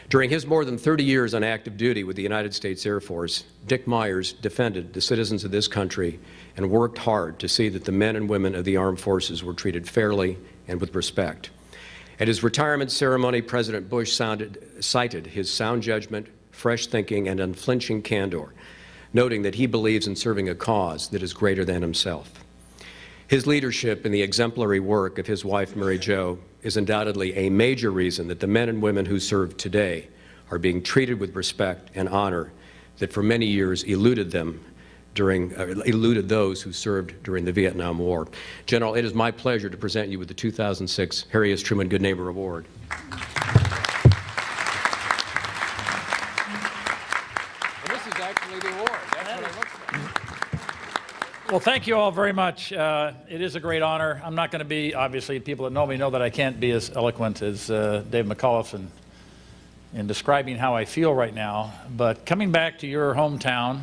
During his more than 30 years on active duty with the United States Air Force, Dick Myers defended the citizens of this country and worked hard to see that the men and women of the armed forces were treated fairly and with respect. At his retirement ceremony, President Bush cited his sound judgment, fresh thinking, and unflinching candor, noting that he believes in serving a cause that is greater than himself. His leadership and the exemplary work of his wife, Mary Jo, is undoubtedly a major reason that the men and women who serve today are being treated with respect and honor that for many years eluded those who served during the Vietnam War. General, it is my pleasure to present you with the 2006 Harry S. Truman Good Neighbor Award. Well, thank you all very much. It is a great honor. I'm not going to be, obviously, people that know me know that I can't be as eloquent as Dave McAuliffe in describing how I feel right now. But coming back to your hometown,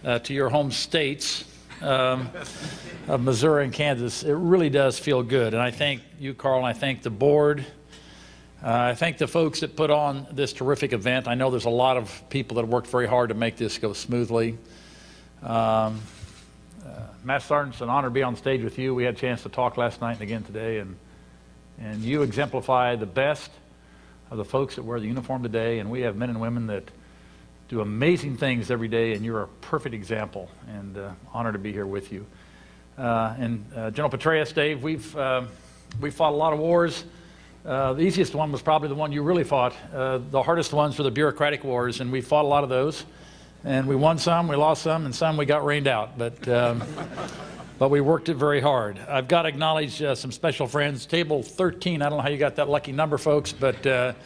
to your home states of Missouri and Kansas, it really does feel good. And I thank you, Carl, and I thank the board. I thank the folks that put on this terrific event. I know there's a lot of people that have worked very hard to make this go smoothly. Master Sergeant, it's an honor to be on stage with you. We had a chance to talk last night and again today, and you exemplify the best of the folks that wear the uniform today, and we have men and women that do amazing things every day, and you're a perfect example, and honored to be here with you. General Petraeus, Dave, we've fought a lot of wars. The easiest one was probably the one you really fought. The hardest ones were the bureaucratic wars, and we fought a lot of those. And we won some, we lost some, and some we got rained out. But we worked it very hard. I've got to acknowledge some special friends. Table 13, I don't know how you got that lucky number, folks, but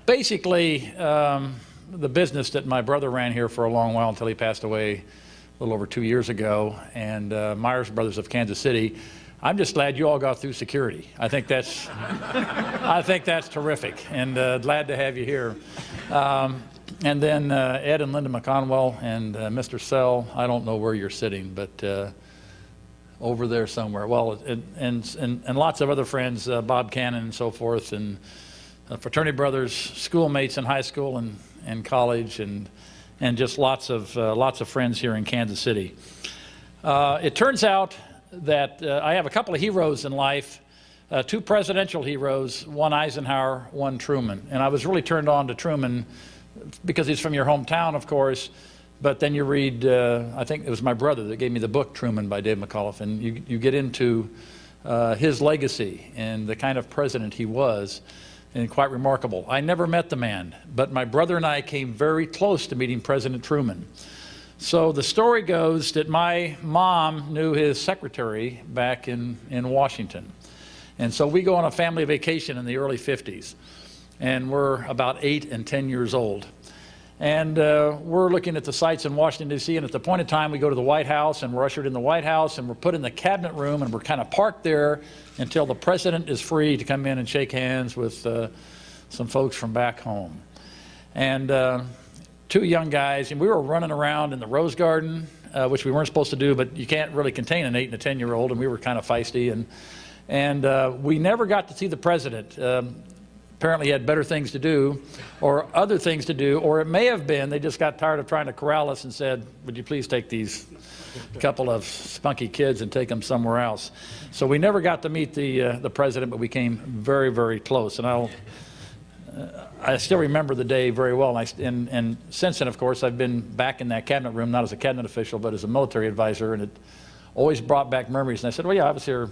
basically the business that my brother ran here for a long while until he passed away a little over 2 years ago, and Myers Brothers of Kansas City. I'm just glad you all got through security. I think that's terrific, and glad to have you here. And then Ed and Linda McConwell and Mr. Sell, I don't know where you're sitting, but over there somewhere. Well, and lots of other friends, Bob Cannon and so forth, and fraternity brothers, schoolmates in high school and college, and just lots of friends here in Kansas City. It turns out that I have a couple of heroes in life, two presidential heroes, one Eisenhower, one Truman. And I was really turned on to Truman because he's from your hometown, of course, but then you read, I think it was my brother that gave me the book Truman by Dave McAuliffe, and you get into his legacy and the kind of president he was, and quite remarkable. I never met the man, but my brother and I came very close to meeting President Truman. So the story goes that my mom knew his secretary back in Washington. And so we go on a family vacation in the early 50s. And we're about 8 and 10 years old. And we're looking at the sites in Washington, D.C., and at the point in time we go to the White House, and we're ushered in the White House, and we're put in the cabinet room, and we're kind of parked there until the president is free to come in and shake hands with some folks from back home. And two young guys, and we were running around in the Rose Garden, which we weren't supposed to do, but you can't really contain an 8 and a 10-year-old, and we were kind of feisty, and we never got to see the president. Apparently he had better things to do, or other things to do, or it may have been they just got tired of trying to corral us and said, would you please take these couple of spunky kids and take them somewhere else. So we never got to meet the president, but we came very, very close. And I still remember the day very well, and since then, of course, I've been back in that cabinet room, not as a cabinet official, but as a military advisor, and it always brought back memories. And I said, well, yeah, I was here,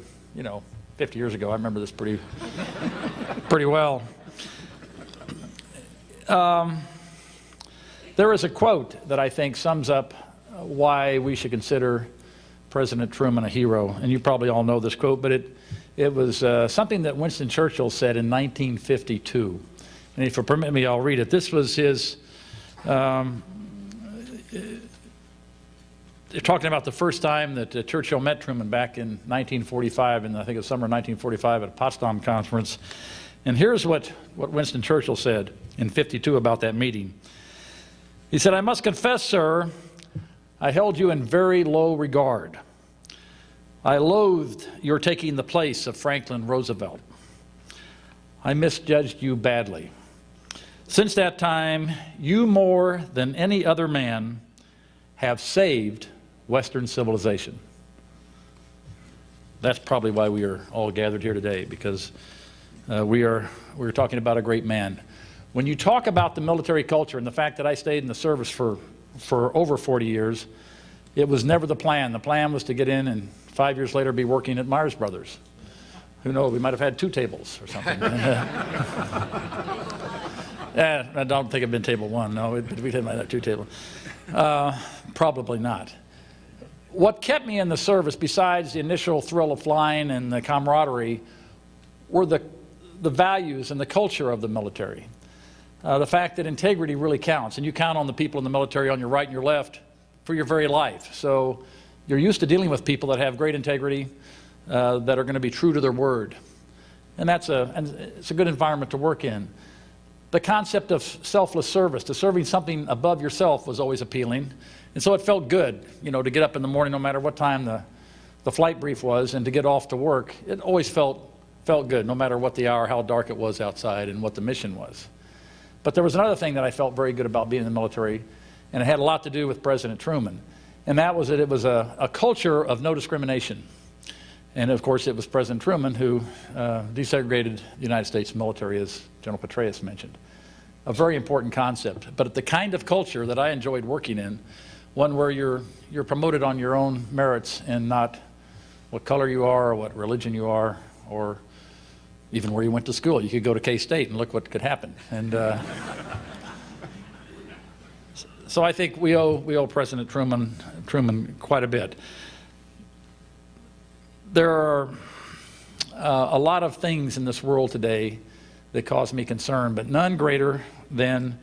50 years ago. I remember this pretty well. There is a quote that I think sums up why we should consider President Truman a hero, and you probably all know this quote, but it was something that Winston Churchill said in 1952. And if you'll permit me, I'll read it. This was his, they're talking about the first time that Churchill met Truman back in 1945, and I think it was summer 1945 at a Potsdam conference. And here's what Winston Churchill said in '52 about that meeting. He said, I must confess, sir, I held you in very low regard. I loathed your taking the place of Franklin Roosevelt. I misjudged you badly. Since that time, you more than any other man have saved Western civilization. That's probably why we are all gathered here today, because we're talking about a great man. When you talk about the military culture and the fact that I stayed in the service for over 40 years, it was never the plan. The plan was to get in and 5 years later be working at Myers Brothers. Who knows, we might have had 2 tables or something. I don't think it'd been table 1, no, we didn't have 2 tables. Probably not. What kept me in the service, besides the initial thrill of flying and the camaraderie, were the values and the culture of the military. The fact that integrity really counts, and you count on the people in the military on your right and your left for your very life. So you're used to dealing with people that have great integrity, that are going to be true to their word. And it's a good environment to work in. The concept of selfless service, to serving something above yourself, was always appealing. And so it felt good, you know, to get up in the morning, no matter what time the flight brief was, and to get off to work. It always felt good, no matter what the hour, how dark it was outside, and what the mission was. But there was another thing that I felt very good about being in the military, and it had a lot to do with President Truman. And that was that it was a culture of no discrimination. And of course, it was President Truman who desegregated the United States military, as General Petraeus mentioned. A very important concept, but the kind of culture that I enjoyed working in, one where you're promoted on your own merits and not what color you are, or what religion you are, or even where you went to school. You could go to K-State and look what could happen. And so I think we owe President Truman quite a bit. There are a lot of things in this world today that cause me concern, but none greater than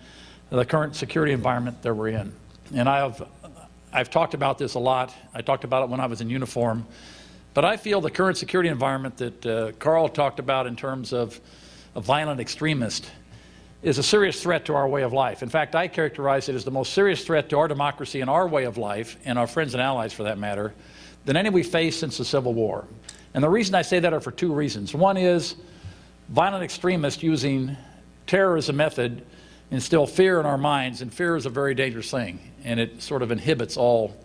the current security environment that we're in. And I've talked about this a lot. I talked about it when I was in uniform. But I feel the current security environment that Carl talked about in terms of a violent extremist is a serious threat to our way of life. In fact, I characterize it as the most serious threat to our democracy and our way of life, and our friends and allies for that matter, than any we faced since the Civil War. And the reason I say that are for 2 reasons. One is violent extremists using terror as a method instill fear in our minds, and fear is a very dangerous thing, and it sort of inhibits all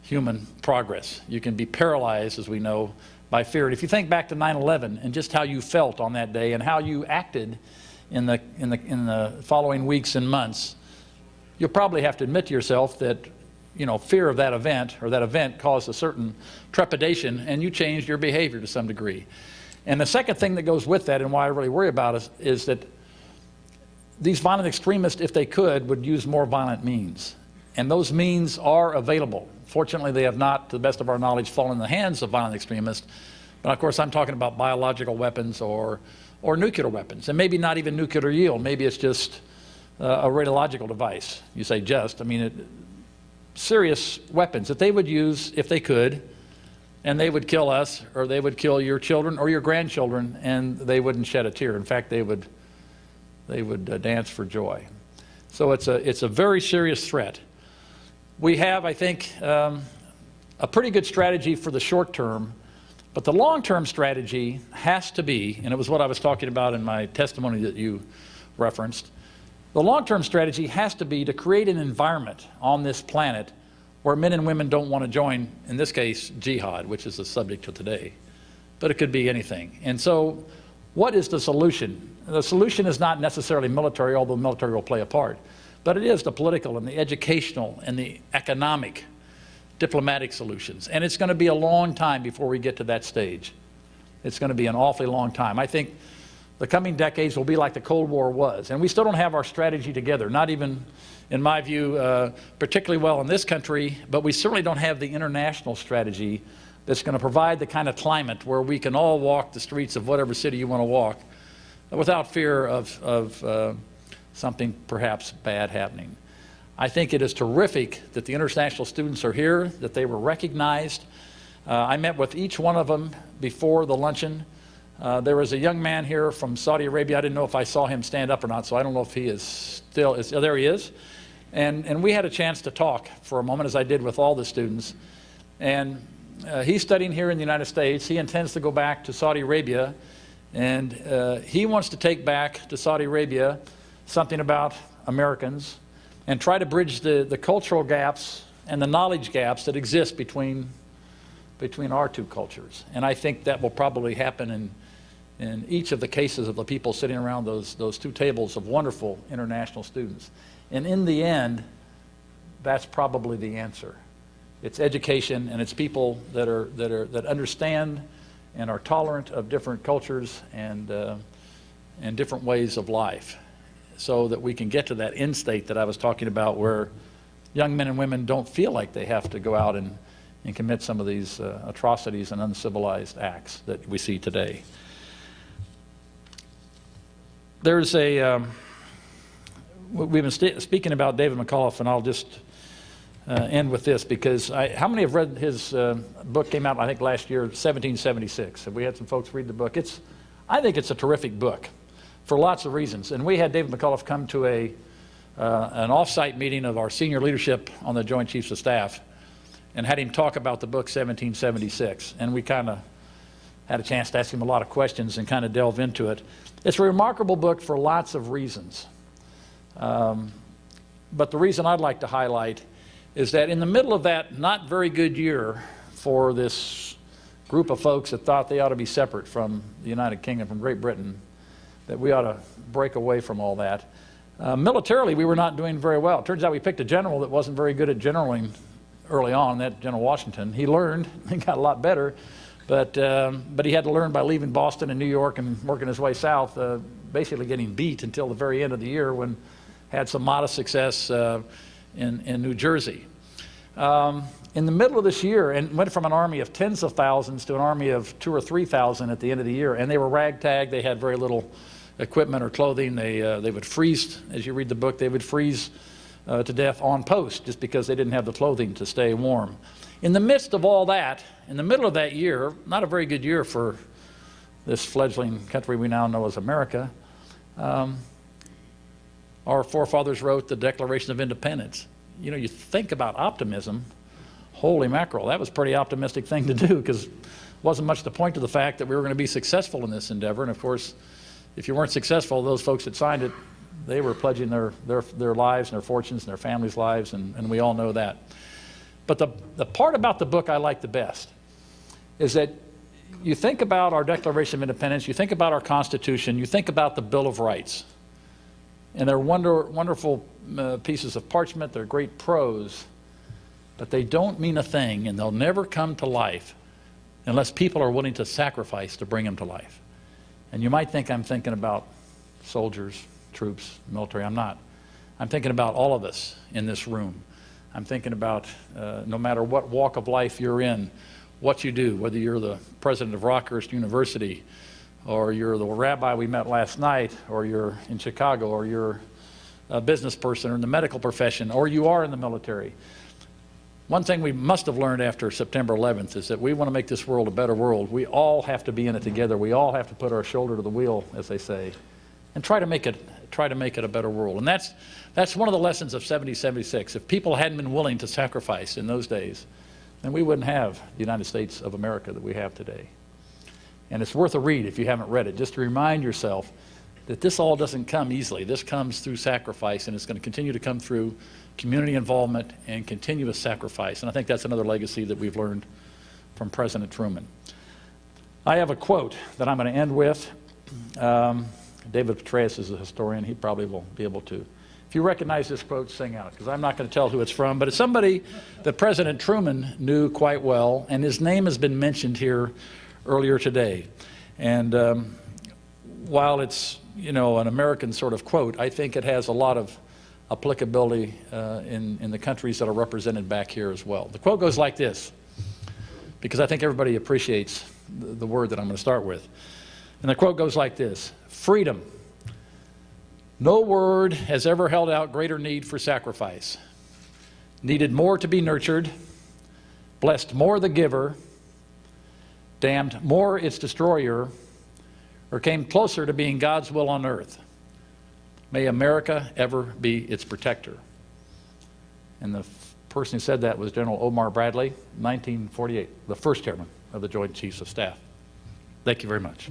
human progress. You can be paralyzed, as we know, by fear. And if you think back to 9/11 and just how you felt on that day and how you acted in the following weeks and months, you'll probably have to admit to yourself that, you know, fear of that event, or that event, caused a certain trepidation, and you changed your behavior to some degree. And the second thing that goes with that, and why I really worry about it, is that these violent extremists, if they could, would use more violent means. And those means are available. Fortunately, they have not, to the best of our knowledge, fallen in the hands of violent extremists. But of course, I'm talking about biological weapons or nuclear weapons. And maybe not even nuclear yield. Maybe it's just a radiological device. You say just, I mean, serious weapons that they would use if they could, and they would kill us, or they would kill your children or your grandchildren, and they wouldn't shed a tear. In fact, they would dance for joy. So it's a very serious threat. We have, I think, a pretty good strategy for the short term, but the long-term strategy has to be, and it was what I was talking about in my testimony that you referenced, the long-term strategy has to be to create an environment on this planet where men and women don't want to join, in this case, jihad, which is the subject of today. But it could be anything. And so what is the solution? The solution is not necessarily military, although military will play a part. But it is the political and the educational and the economic, diplomatic solutions. And it's going to be a long time before we get to that stage. It's going to be an awfully long time. I think the coming decades will be like the Cold War was. And we still don't have our strategy together, not even, in my view, particularly well in this country, but we certainly don't have the international strategy that's going to provide the kind of climate where we can all walk the streets of whatever city you want to walk without fear of something perhaps bad happening. I think it is terrific that the international students are here, that they were recognized. I met with each one of them before the luncheon. There was a young man here from Saudi Arabia. I didn't know if I saw him stand up or not, so I don't know if he is still, there he is. And we had a chance to talk for a moment, as I did with all the students. And he's studying here in the United States. He intends to go back to Saudi Arabia, and he wants to take back to Saudi Arabia something about Americans and try to bridge the cultural gaps and the knowledge gaps that exist between our two cultures. And I think that will probably happen in each of the cases of the people sitting around those two tables of wonderful international students. And in the end, that's probably the answer. It's education, and it's people that understand and are tolerant of different cultures and different ways of life, so that we can get to that end state that I was talking about, where young men and women don't feel like they have to go out and commit some of these atrocities and uncivilized acts that we see today. There's we've been speaking about David McCullough, and I'll just end with this, because how many have read his book? Came out, I think, last year, 1776. Have we had some folks read the book? I think it's a terrific book for lots of reasons. And we had David McCullough come to an off-site meeting of our senior leadership on the Joint Chiefs of Staff, and had him talk about the book 1776. And we kind of had a chance to ask him a lot of questions and kind of delve into it. It's a remarkable book for lots of reasons. But the reason I'd like to highlight is that in the middle of that not very good year for this group of folks that thought they ought to be separate from the United Kingdom, from Great Britain, that we ought to break away from all that. Militarily, we were not doing very well. It turns out we picked a general that wasn't very good at generaling early on, that General Washington. He learned, he got a lot better, but he had to learn by leaving Boston and New York and working his way south, basically getting beat until the very end of the year, when had some modest success in New Jersey. In the middle of this year, and went from an army of tens of thousands to an army of 2,000 or 3,000 at the end of the year, and they were ragtag. They had very little equipment or clothing. They would freeze, as you read the book, they would freeze to death on post just because they didn't have the clothing to stay warm. In the midst of all that, in the middle of that year, not a very good year for this fledgling country we now know as America, our forefathers wrote the Declaration of Independence. You know, you think about optimism, holy mackerel, that was a pretty optimistic thing to do, because it wasn't much to point to the fact that we were going to be successful in this endeavor. And of course, if you weren't successful, those folks that signed it, they were pledging their lives and their fortunes and their families' lives, and we all know that. But the part about the book I like the best is that you think about our Declaration of Independence, you think about our Constitution, you think about the Bill of Rights. And they're wonderful pieces of parchment, they're great prose, but they don't mean a thing, and they'll never come to life unless people are willing to sacrifice to bring them to life. And you might think I'm thinking about soldiers, troops, military. I'm not. I'm thinking about all of us in this room. I'm thinking about no matter what walk of life you're in, what you do, whether you're the president of Rockhurst University, or you're the rabbi we met last night, or you're in Chicago, or you're a business person or in the medical profession, or you are in the military. One thing we must have learned after September 11th is that we want to make this world a better world. We all have to be in it together. We all have to put our shoulder to the wheel, as they say, and try to make it a better world. And that's one of the lessons of 1776. If people hadn't been willing to sacrifice in those days, then we wouldn't have the United States of America that we have today. And it's worth a read if you haven't read it, just to remind yourself that this all doesn't come easily. This comes through sacrifice, and it's going to continue to come through community involvement and continuous sacrifice. And I think that's another legacy that we've learned from President Truman. I have a quote that I'm going to end with. David Petraeus is a historian. He probably will be able to. If you recognize this quote, sing out, because I'm not going to tell who it's from, but it's somebody that President Truman knew quite well, and his name has been mentioned here earlier today. And while it's, you know, an American sort of quote, I think it has a lot of applicability in the countries that are represented back here as well. The quote goes like this, because I think everybody appreciates the word that I'm going to start with. And the quote goes like this: freedom. No word has ever held out greater need for sacrifice, needed more to be nurtured, blessed more the giver, damned more its destroyer, or came closer to being God's will on earth. May America ever be its protector. And the person who said that was General Omar Bradley, 1948, the first chairman of the Joint Chiefs of Staff. Thank you very much.